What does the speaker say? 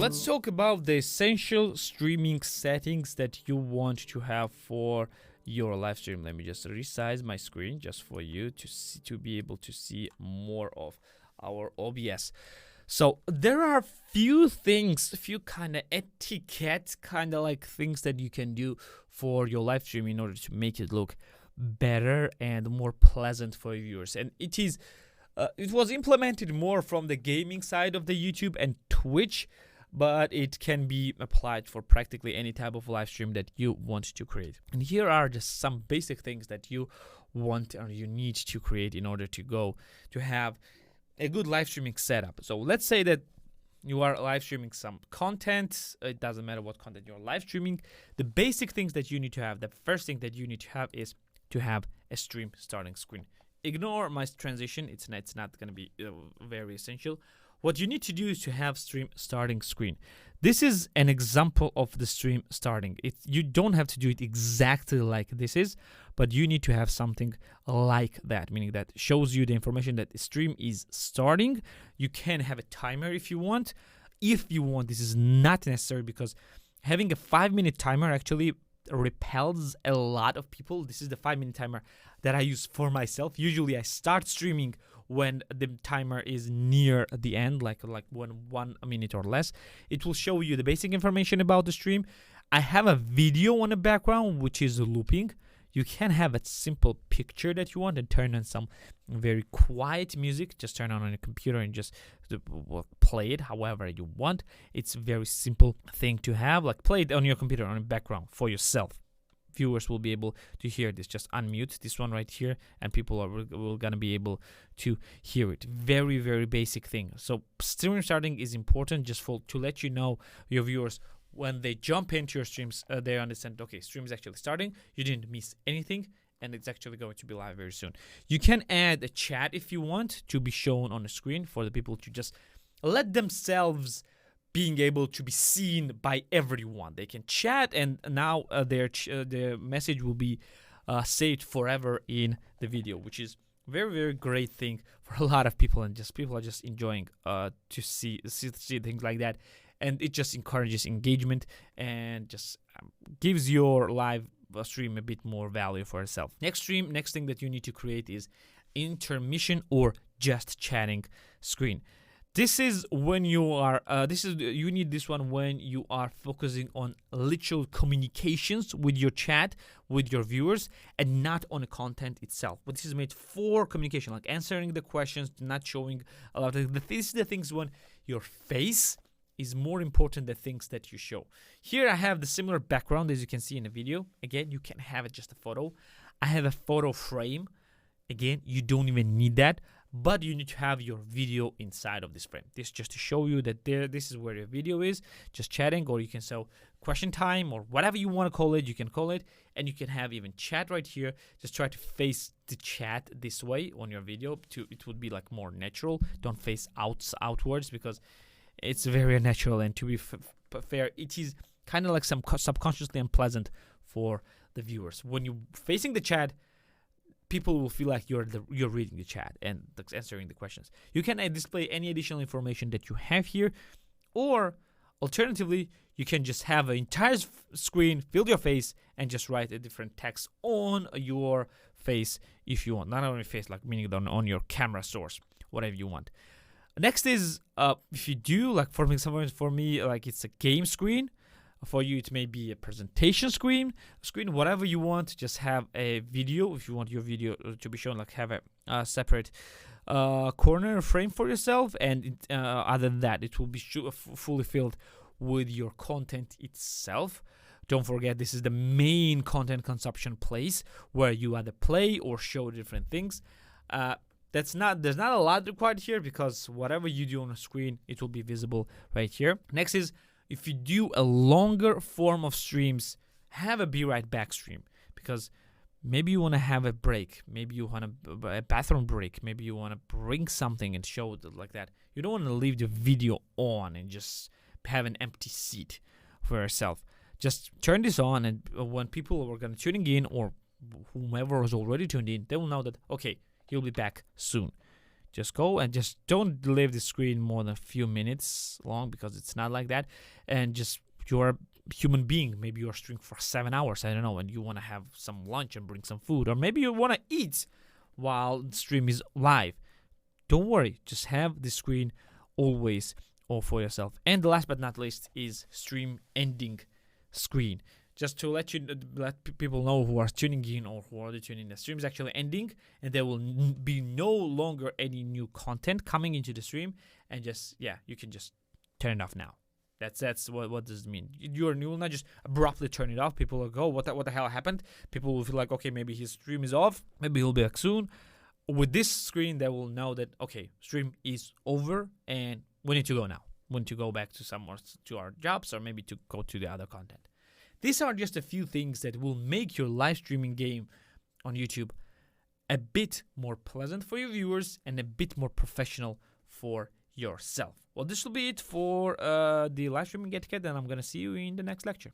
let's talk about the essential streaming settings that you want to have for your live stream. Let me just resize my screen just for you to see, to be able to see more of our OBS. So there are few things, few kind of etiquette, kind of like things that you can do for your live stream in order to make it look better and more pleasant for viewers. And it was implemented more from the gaming side of the YouTube and Twitch, but it can be applied for practically any type of live stream that you want to create. And here are just some basic things that you want or you need to create in order to have a good live streaming setup. So let's say that you are live streaming some content. It doesn't matter what content you're live streaming. The basic things that you need to have, the first thing that you need to have is to have a stream starting screen. Ignore my transition. It's not going to be very essential. What you need to do is to have stream starting screen. This is an example of the stream starting. You don't have to do it exactly like this is, but you need to have something like that, meaning that shows you the information that the stream is starting. You can have a timer if you want. If you want, this is not necessary because having a 5-minute timer actually repels a lot of people. This is the 5-minute timer that I use for myself. Usually I start streaming when the timer is near the end, like when 1 minute or less. It will show you the basic information about the stream. I have a video on the background which is looping. You can have a simple picture that you want and turn on some very quiet music. Just turn on your computer and just play it however you want. It's a very simple thing to have, like play it on your computer on the background for yourself. Viewers will be able to hear this. Just unmute this one right here and people will gonna be able to hear it. Very, very basic thing. So stream starting is important just to let you know, your viewers, when they jump into your streams, they understand, okay, stream is actually starting. You didn't miss anything and it's actually going to be live very soon. You can add a chat if you want to be shown on the screen for the people to just let themselves being able to be seen by everyone. They can chat and now their message will be saved forever in the video, which is very, very great thing for a lot of people, and just people are just enjoying to see things like that. And it just encourages engagement and just gives your live stream a bit more value for itself. Next thing that you need to create is intermission or just chatting screen. This is when you are, you need this one when you are focusing on literal communications with your chat, with your viewers, and not on the content itself. But this is made for communication, like answering the questions, not showing a lot of this is the things when your face is more important than things that you show. Here I have the similar background as you can see in the video. Again, you can have it just a photo. I have a photo frame. Again, you don't even need that, but you need to have your video inside of this frame. This just to show you that this is where your video is, just chatting, or you can say question time or whatever you want to call it, you can call it, and you can have even chat right here. Just try to face the chat this way on your video it would be like more natural. Don't face outwards because it's very unnatural, and to be fair, it is kind of like some subconsciously unpleasant for the viewers. When you're facing the chat, people will feel like you're reading the chat and answering the questions. You can display any additional information that you have here, or alternatively, you can just have an entire screen, fill your face, and just write a different text on your face if you want. Not on your face, like meaning on your camera source, whatever you want. Next is if you do, like for me, like it's a game screen. For you, it may be a presentation screen, whatever you want. Just have a video. If you want your video to be shown, like have a separate corner frame for yourself. And other than that, it will be fully filled with your content itself. Don't forget, this is the main content consumption place where you either play or show different things. There's not a lot required here because whatever you do on the screen, it will be visible right here. Next is, if you do a longer form of streams, have a be right back stream, because maybe you want to have a break, maybe you want a bathroom break, maybe you want to bring something and show it like that. You don't want to leave the video on and just have an empty seat for yourself. Just turn this on, and when people are going to tuning in, or whomever was already tuned in, they will know that, okay, he'll be back soon. Just go and just don't leave the screen more than a few minutes long, because it's not like that. And just, you're a human being. Maybe you're streaming for 7 hours, I don't know, and you want to have some lunch and bring some food, or maybe you want to eat while the stream is live. Don't worry, just have the screen always all for yourself. And the last but not least is stream ending screen. Just to let people know who are tuning in or who are tuning in, the stream is actually ending, and there will be no longer any new content coming into the stream. And just, yeah, you can just turn it off now. That's what does it mean? You will not just abruptly turn it off. People will go, what the hell happened? People will feel like, okay, maybe his stream is off. Maybe he'll be back soon. With this screen, they will know that, okay, stream is over and we need to go now. We need to go back to our jobs, or maybe to go to the other content. These are just a few things that will make your live streaming game on YouTube a bit more pleasant for your viewers and a bit more professional for yourself. Well, this will be it for the live streaming etiquette, and I'm going to see you in the next lecture.